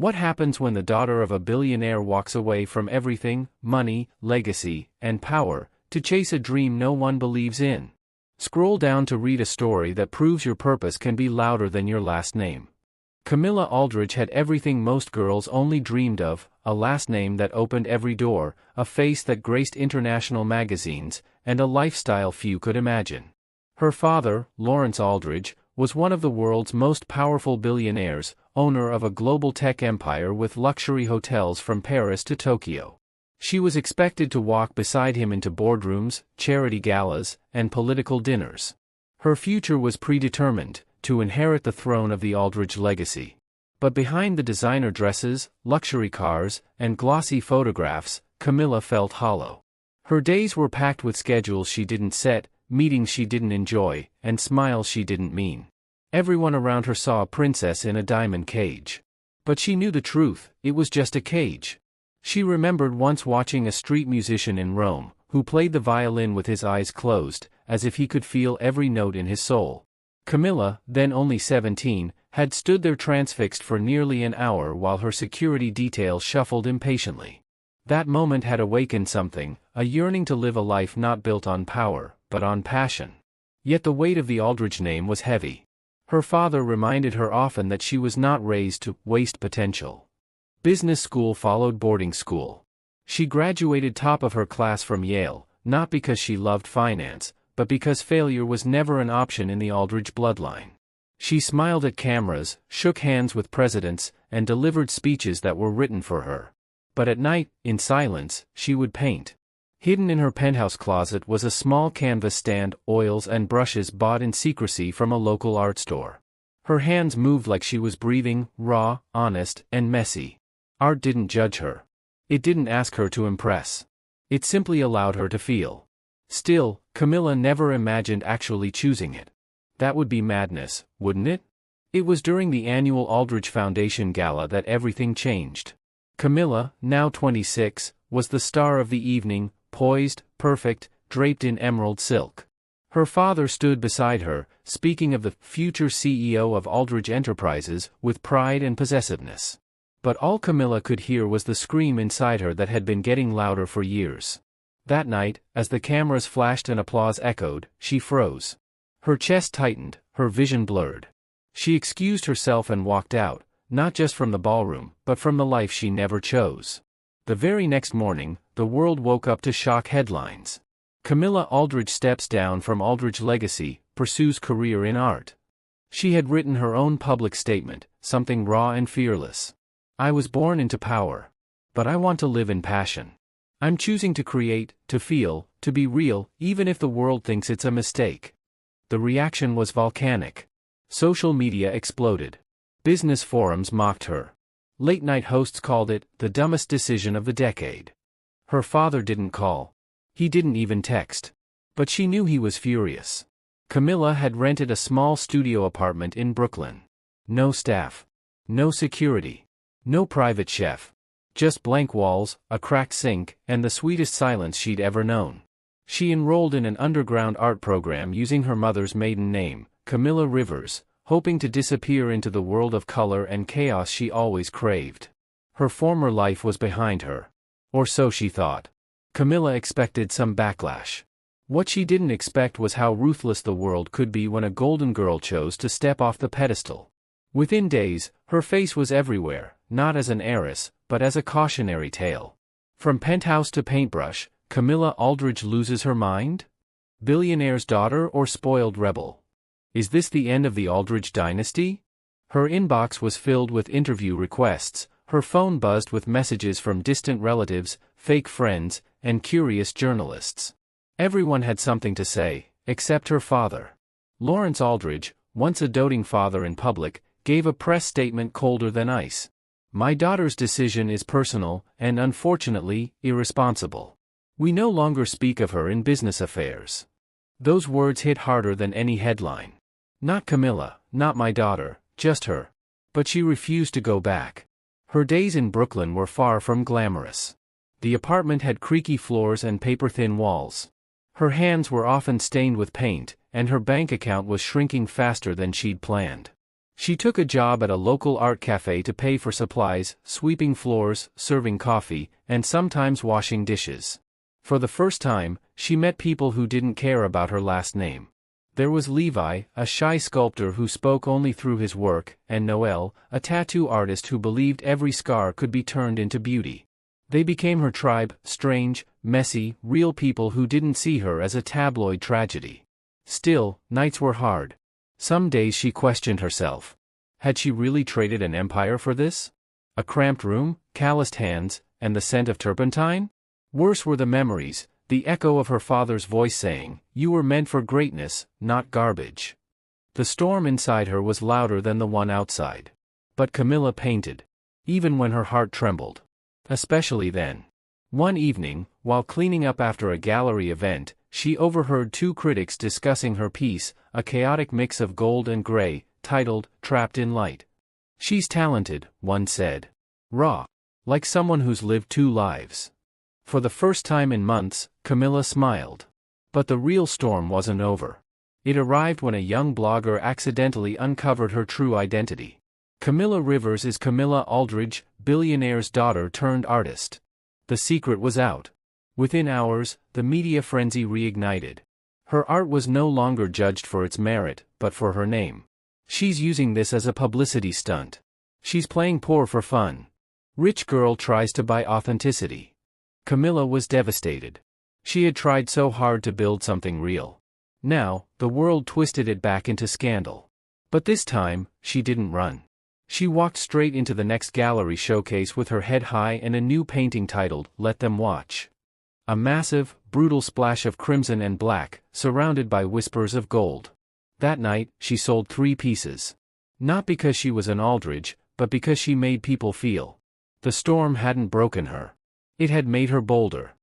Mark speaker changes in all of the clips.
Speaker 1: What happens when the daughter of a billionaire walks away from everything, money, legacy, and power, to chase a dream no one believes in? Scroll down to read a story that proves your purpose can be louder than your last name. Camilla Aldridge had everything most girls only dreamed of: a last name that opened every door, a face that graced international magazines, and a lifestyle few could imagine. Her father, Lawrence Aldridge, was one of the world's most powerful billionaires, owner of a global tech empire with luxury hotels from Paris to Tokyo. She was expected to walk beside him into boardrooms, charity galas, and political dinners. Her future was predetermined: to inherit the throne of the Aldridge legacy. But behind the designer dresses, luxury cars, and glossy photographs, Camilla felt hollow. Her days were packed with schedules she didn't set, meetings she didn't enjoy, and smiles she didn't mean. Everyone around her saw a princess in a diamond cage. But she knew the truth: it was just a cage. She remembered once watching a street musician in Rome, who played the violin with his eyes closed, as if he could feel every note in his soul. Camilla, then only 17, had stood there transfixed for nearly an hour while her security detail shuffled impatiently. That moment had awakened something, a yearning to live a life not built on power, but on passion. Yet the weight of the Aldridge name was heavy. Her father reminded her often that she was not raised to waste potential. Business school followed boarding school. She graduated top of her class from Yale, not because she loved finance, but because failure was never an option in the Aldridge bloodline. She smiled at cameras, shook hands with presidents, and delivered speeches that were written for her. But at night, in silence, she would paint. Hidden in her penthouse closet was a small canvas stand, oils and brushes bought in secrecy from a local art store. Her hands moved like she was breathing, raw, honest, and messy. Art didn't judge her. It didn't ask her to impress. It simply allowed her to feel. Still, Camilla never imagined actually choosing it. That would be madness, wouldn't it? It was during the annual Aldridge Foundation Gala that everything changed. Camilla, now 26, was the star of the evening, poised, perfect, draped in emerald silk. Her father stood beside her, speaking of the future CEO of Aldridge Enterprises, with pride and possessiveness. But all Camilla could hear was the scream inside her that had been getting louder for years. That night, as the cameras flashed and applause echoed, she froze. Her chest tightened, her vision blurred. She excused herself and walked out, not just from the ballroom, but from the life she never chose. The very next morning, the world woke up to shock headlines. Camilla Aldridge steps down from Aldridge legacy, pursues career in art. She had written her own public statement, something raw and fearless. "I was born into power. But I want to live in passion. I'm choosing to create, to feel, to be real, even if the world thinks it's a mistake." The reaction was volcanic. Social media exploded. Business forums mocked her. Late-night hosts called it the dumbest decision of the decade. Her father didn't call. He didn't even text. But she knew he was furious. Camilla had rented a small studio apartment in Brooklyn. No staff. No security. No private chef. Just blank walls, a cracked sink, and the sweetest silence she'd ever known. She enrolled in an underground art program using her mother's maiden name, Camilla Rivers, hoping to disappear into the world of color and chaos she always craved. Her former life was behind her. Or so she thought. Camilla expected some backlash. What she didn't expect was how ruthless the world could be when a golden girl chose to step off the pedestal. Within days, her face was everywhere, not as an heiress, but as a cautionary tale. From penthouse to paintbrush, Camilla Aldridge loses her mind? Billionaire's daughter or spoiled rebel? Is this the end of the Aldridge dynasty? Her inbox was filled with interview requests, her phone buzzed with messages from distant relatives, fake friends, and curious journalists. Everyone had something to say, except her father. Lawrence Aldridge, once a doting father in public, gave a press statement colder than ice. "My daughter's decision is personal, and unfortunately, irresponsible. We no longer speak of her in business affairs." Those words hit harder than any headline. Not Camilla, not my daughter, just her. But she refused to go back. Her days in Brooklyn were far from glamorous. The apartment had creaky floors and paper-thin walls. Her hands were often stained with paint, and her bank account was shrinking faster than she'd planned. She took a job at a local art cafe to pay for supplies, sweeping floors, serving coffee, and sometimes washing dishes. For the first time, she met people who didn't care about her last name. There was Levi, a shy sculptor who spoke only through his work, and Noel, a tattoo artist who believed every scar could be turned into beauty. They became her tribe, strange, messy, real people who didn't see her as a tabloid tragedy. Still, nights were hard. Some days she questioned herself. Had she really traded an empire for this? A cramped room, calloused hands, and the scent of turpentine? Worse were the memories, the echo of her father's voice saying, "You were meant for greatness, not garbage." The storm inside her was louder than the one outside. But Camilla painted. Even when her heart trembled. Especially then. One evening, while cleaning up after a gallery event, she overheard two critics discussing her piece, a chaotic mix of gold and gray, titled, "Trapped in Light." "She's talented," one said. "Raw. Like someone who's lived two lives." For the first time in months, Camilla smiled. But the real storm wasn't over. It arrived when a young blogger accidentally uncovered her true identity. Camilla Rivers is Camilla Aldridge, Billionaire's daughter turned artist. The secret was out. Within hours, the media frenzy reignited. Her art was no longer judged for its merit, but for her name. "She's using this as a publicity stunt. She's playing poor for fun. Rich girl tries to buy authenticity." Camilla was devastated. She had tried so hard to build something real. Now, the world twisted it back into scandal. But this time, she didn't run. She walked straight into the next gallery showcase with her head high and a new painting titled, "Let Them Watch." A massive, brutal splash of crimson and black, surrounded by whispers of gold. That night, she sold 3 pieces. Not because she was an Aldridge, but because she made people feel. The storm hadn't broken her. It had made her bolder.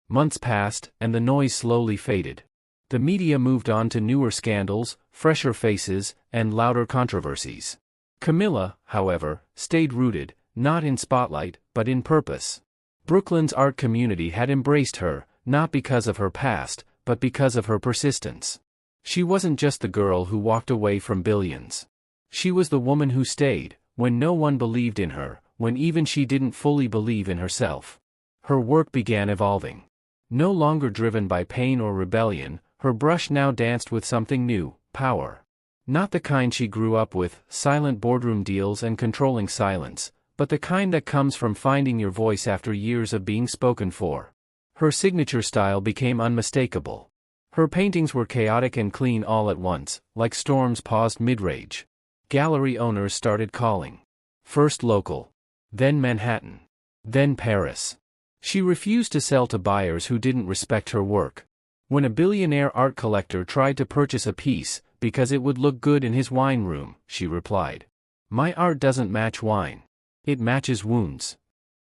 Speaker 1: Months passed, and the noise slowly faded. The media moved on to newer scandals, fresher faces, and louder controversies. Camilla, however, stayed rooted, not in spotlight, but in purpose. Brooklyn's art community had embraced her, not because of her past, but because of her persistence. She wasn't just the girl who walked away from billions. She was the woman who stayed, when no one believed in her, when even she didn't fully believe in herself. Her work began evolving. No longer driven by pain or rebellion, her brush now danced with something new, power. Not the kind she grew up with, silent boardroom deals and controlling silence, but the kind that comes from finding your voice after years of being spoken for. Her signature style became unmistakable. Her paintings were chaotic and clean all at once, like storms paused mid-rage. Gallery owners started calling. First local. Then Manhattan. Then Paris. She refused to sell to buyers who didn't respect her work. When a billionaire art collector tried to purchase a piece, because it would look good in his wine room, she replied, "My art doesn't match wine. It matches wounds."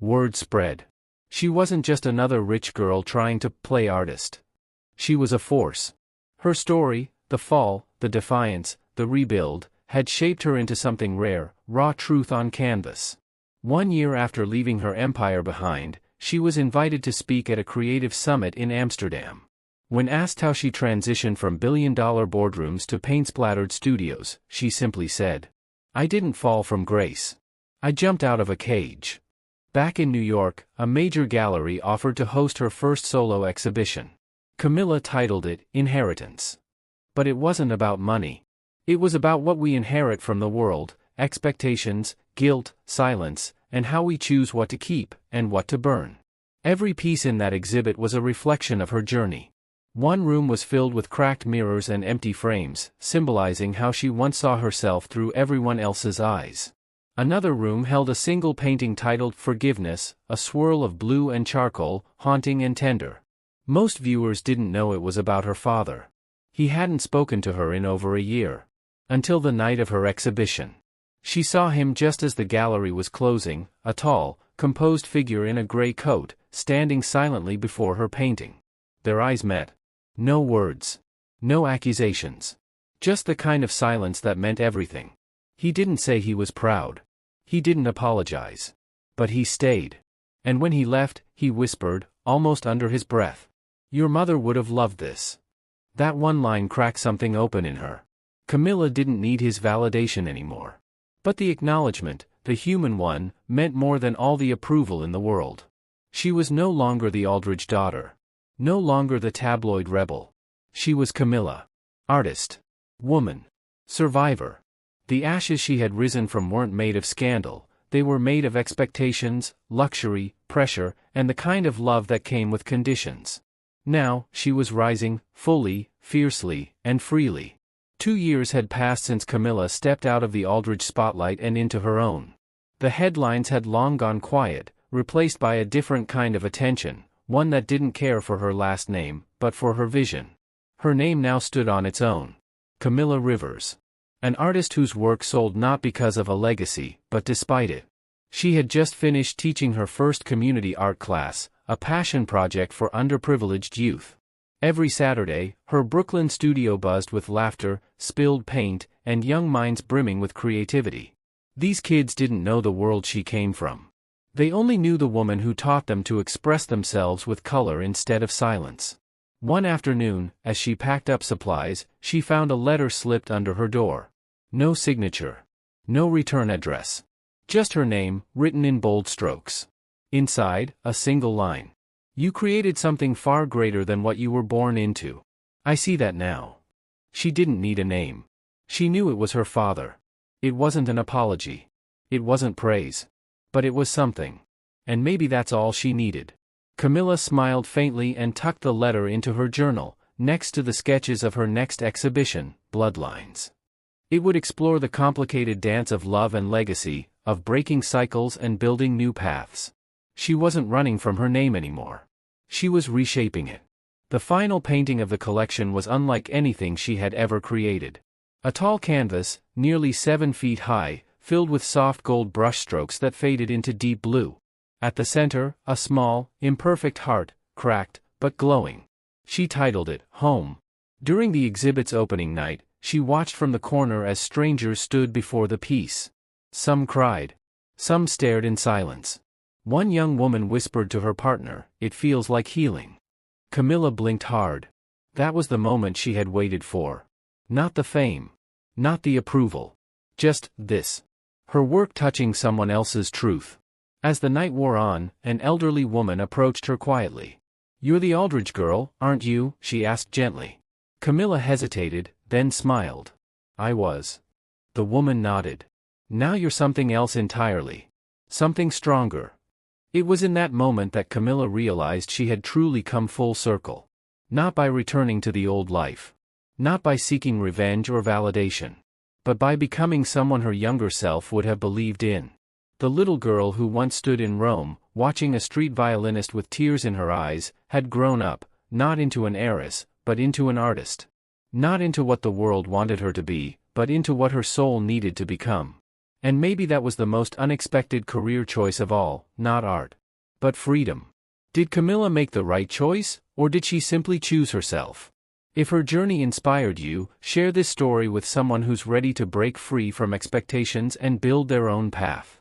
Speaker 1: Word spread. She wasn't just another rich girl trying to play artist. She was a force. Her story, the fall, the defiance, the rebuild, had shaped her into something rare, raw truth on canvas. 1 year after leaving her empire behind, she was invited to speak at a creative summit in Amsterdam. When asked how she transitioned from billion-dollar boardrooms to paint-splattered studios, she simply said, "I didn't fall from grace. I jumped out of a cage." Back in New York, a major gallery offered to host her first solo exhibition. Camilla titled it, "Inheritance." But it wasn't about money. It was about what we inherit from the world, expectations, guilt, silence, and how we choose what to keep, and what to burn. Every piece in that exhibit was a reflection of her journey. One room was filled with cracked mirrors and empty frames, symbolizing how she once saw herself through everyone else's eyes. Another room held a single painting titled Forgiveness, a swirl of blue and charcoal, haunting and tender. Most viewers didn't know it was about her father. He hadn't spoken to her in over a year. Until the night of her exhibition. She saw him just as the gallery was closing, a tall, composed figure in a gray coat, standing silently before her painting. Their eyes met. No words. No accusations. Just the kind of silence that meant everything. He didn't say he was proud. He didn't apologize. But he stayed. And when he left, he whispered, almost under his breath, "Your mother would have loved this." That one line cracked something open in her. Camilla didn't need his validation anymore. But the acknowledgement, the human one, meant more than all the approval in the world. She was no longer the Aldridge daughter. No longer the tabloid rebel. She was Camilla. Artist. Woman. Survivor. The ashes she had risen from weren't made of scandal, they were made of expectations, luxury, pressure, and the kind of love that came with conditions. Now, she was rising, fully, fiercely, and freely. 2 years had passed since Camilla stepped out of the Aldridge spotlight and into her own. The headlines had long gone quiet, replaced by a different kind of attention, one that didn't care for her last name, but for her vision. Her name now stood on its own. Camilla Rivers. An artist whose work sold not because of a legacy, but despite it. She had just finished teaching her first community art class, a passion project for underprivileged youth. Every Saturday, her Brooklyn studio buzzed with laughter, spilled paint, and young minds brimming with creativity. These kids didn't know the world she came from. They only knew the woman who taught them to express themselves with color instead of silence. One afternoon, as she packed up supplies, she found a letter slipped under her door. No signature. No return address. Just her name, written in bold strokes. Inside, a single line. You created something far greater than what you were born into. I see that now. She didn't need a name. She knew it was her father. It wasn't an apology. It wasn't praise. But it was something. And maybe that's all she needed. Camilla smiled faintly and tucked the letter into her journal, next to the sketches of her next exhibition, Bloodlines. It would explore the complicated dance of love and legacy, of breaking cycles and building new paths. She wasn't running from her name anymore. She was reshaping it. The final painting of the collection was unlike anything she had ever created. A tall canvas, nearly 7 feet high, filled with soft gold brushstrokes that faded into deep blue. At the center, a small, imperfect heart, cracked, but glowing. She titled it, Home. During the exhibit's opening night, she watched from the corner as strangers stood before the piece. Some cried. Some stared in silence. One young woman whispered to her partner, "It feels like healing." Camilla blinked hard. That was the moment she had waited for. Not the fame. Not the approval. Just this. Her work touching someone else's truth. As the night wore on, an elderly woman approached her quietly. "You're the Aldridge girl, aren't you?" she asked gently. Camilla hesitated, then smiled. "I was." The woman nodded. "Now you're something else entirely. Something stronger." It was in that moment that Camilla realized she had truly come full circle. Not by returning to the old life. Not by seeking revenge or validation. But by becoming someone her younger self would have believed in. The little girl who once stood in Rome, watching a street violinist with tears in her eyes, had grown up, not into an heiress, but into an artist. Not into what the world wanted her to be, but into what her soul needed to become. And maybe that was the most unexpected career choice of all, not art, but freedom. Did Camilla make the right choice, or did she simply choose herself? If her journey inspired you, share this story with someone who's ready to break free from expectations and build their own path.